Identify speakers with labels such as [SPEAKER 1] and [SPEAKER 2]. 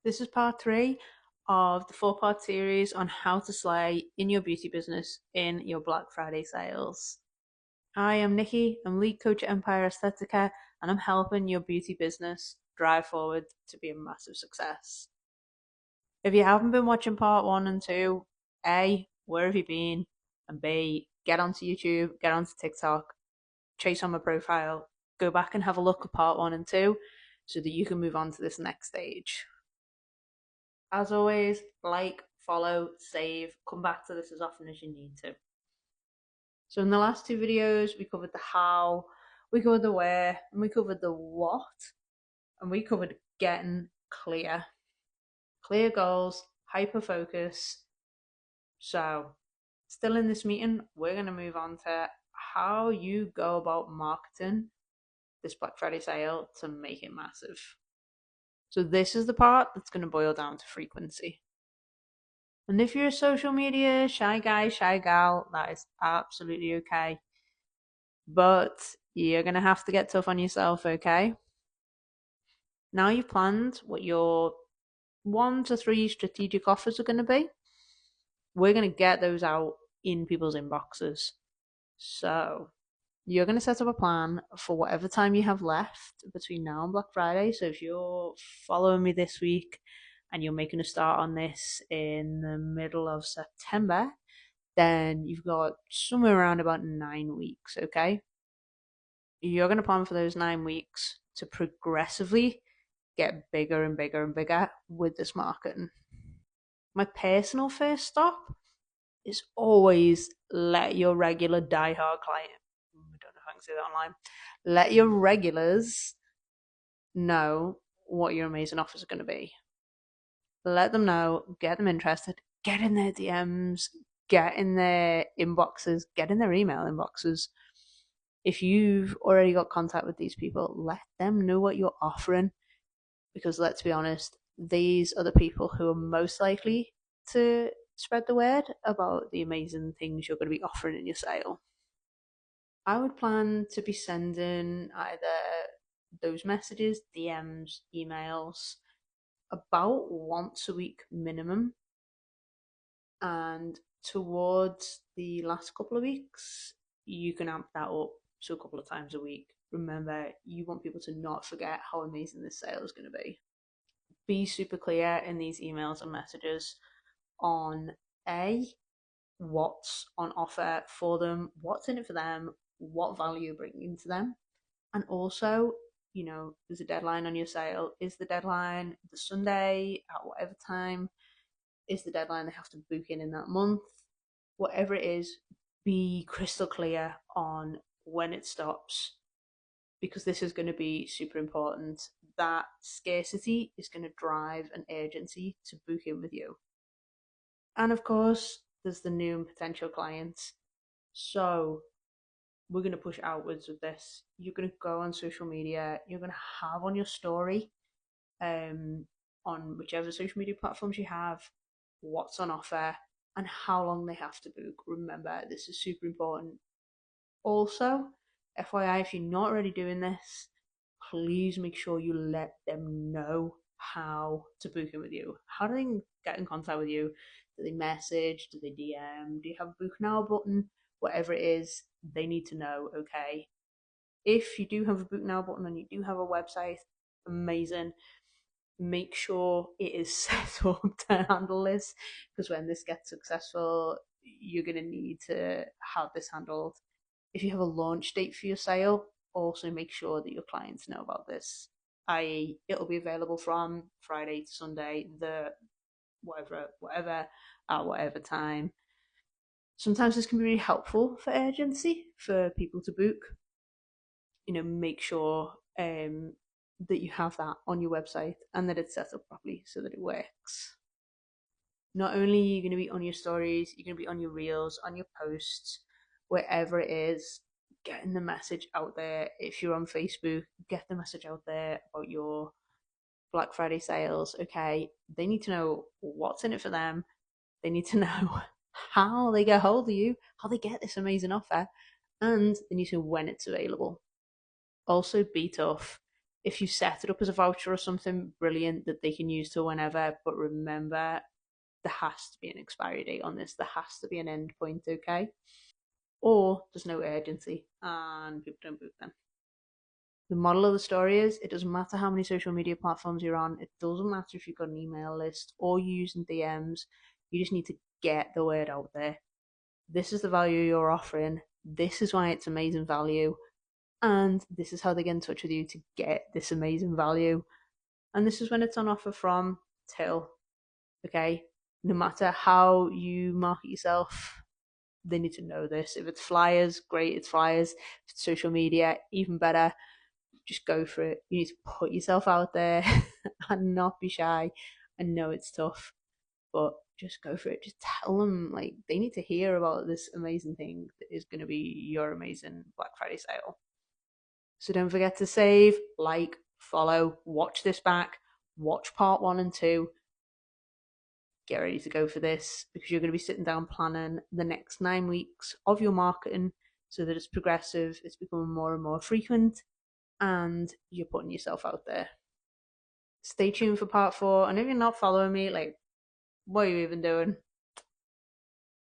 [SPEAKER 1] This is part three of the four-part series on how to slay in your beauty business in your Black Friday sales. Hi, I'm Nikki. I'm lead coach at Empire Aesthetica, and I'm helping your beauty business drive forward to be a massive success. If you haven't been watching part one and two, A, where have you been? And B, get onto YouTube, get onto TikTok, chase on my profile, go back and have a look at part one and two so that you can move on to this next stage. As always, like, follow, save, come back to this as often as you need to. So in the last two videos, we covered the how, we covered the where, and we covered the what, and we covered getting clear. Clear goals, hyper focus. So still in this meeting, we're going to move on to how you go about marketing this Black Friday sale to make it massive. So this is the part that's going to boil down to frequency. And if you're a social media shy guy, shy gal, that is absolutely okay. But you're going to have to get tough on yourself, okay? Now you've planned what your 1 to 3 strategic offers are going to be. We're going to get those out in people's inboxes. So you're going to set up a plan for whatever time you have left between now and Black Friday. So if you're following me this week and you're making a start on this in the middle of September, then you've got somewhere around about 9 weeks, okay? You're going to plan for those 9 weeks to progressively get bigger and bigger and bigger with this marketing. My personal first stop is always let your regular diehard client, I don't know if I can say that online, let your regulars know what your amazing offers are going to be. Let them know, get them interested, get in their DMs, get in their inboxes, get in their email inboxes. If you've already got contact with these people, let them know what you're offering, because let's be honest, these are the people who are most likely to spread the word about the amazing things you're going to be offering in your sale. I would plan to be sending either those messages, DMs, emails about once a week minimum, and towards the last couple of weeks, you can amp that up to a couple of times a week. Remember, you want people to not forget how amazing this sale is going to be. Be super clear in these emails and messages on A, what's on offer for them, what's in it for them, what value you're bringing to them, and also, there's a deadline on your sale. Is the deadline the Sunday at whatever time? Is the deadline they have to book in that month? Whatever it is, be crystal clear on when it stops, because this is going to be super important. That scarcity is going to drive an urgency to book in with you. And of course, there's the new and potential clients. So we're going to push outwards with this. You're going to go on social media, you're going to have on your story, on whichever social media platforms you have, what's on offer and how long they have to book. Remember, this is super important. Also, FYI, if you're not already doing this, please make sure you let them know how to book in with you. How do they get in contact with you? Do they message? Do they DM? Do you have a book now button? Whatever it is, they need to know, okay? If you do have a book now button and you do have a website, amazing. Make sure it is set up to handle this, because when this gets successful, you're going to need to have this handled. If you have a launch date for your sale, also make sure that your clients know about this, i.e., it'll be available from Friday to Sunday, the whatever at whatever time. Sometimes this can be really helpful for urgency for people to book. Make sure that you have that on your website and that it's set up properly so that it works. Not only are you going to be on your stories, you're going to be on your reels, on your posts, wherever it is, getting the message out there. If you're on Facebook, get the message out there about your Black Friday sales. Okay, they need to know what's in it for them. They need to know how they get hold of you, how they get this amazing offer, and they need to know when it's available. Also, be tough. If you set it up as a voucher or something, brilliant, that they can use to whenever. But remember, there has to be an expiry date on this. There has to be an end point, okay? Or there's no urgency and people don't book them. The model of the story is it doesn't matter how many social media platforms you're on, it doesn't matter if you've got an email list or you're using DMs, you just need to get the word out there. This is the value you're offering, this is why it's amazing value, and this is how they get in touch with you to get this amazing value. And this is when it's on offer from till, okay? No matter how you market yourself, they need to know this. If it's flyers, great, it's flyers. If it's social media, even better. Just go for it. You need to put yourself out there and not be shy. I know it's tough, but just go for it. Just tell them, like, they need to hear about this amazing thing that is going to be your amazing Black Friday sale. So don't forget to save, like, follow, watch this back, watch part one and two. Get ready to go for this because you're going to be sitting down planning the next 9 weeks of your marketing so that it's progressive, it's becoming more and more frequent, and you're putting yourself out there. Stay tuned for part four. And if you're not following me, like, what are you even doing?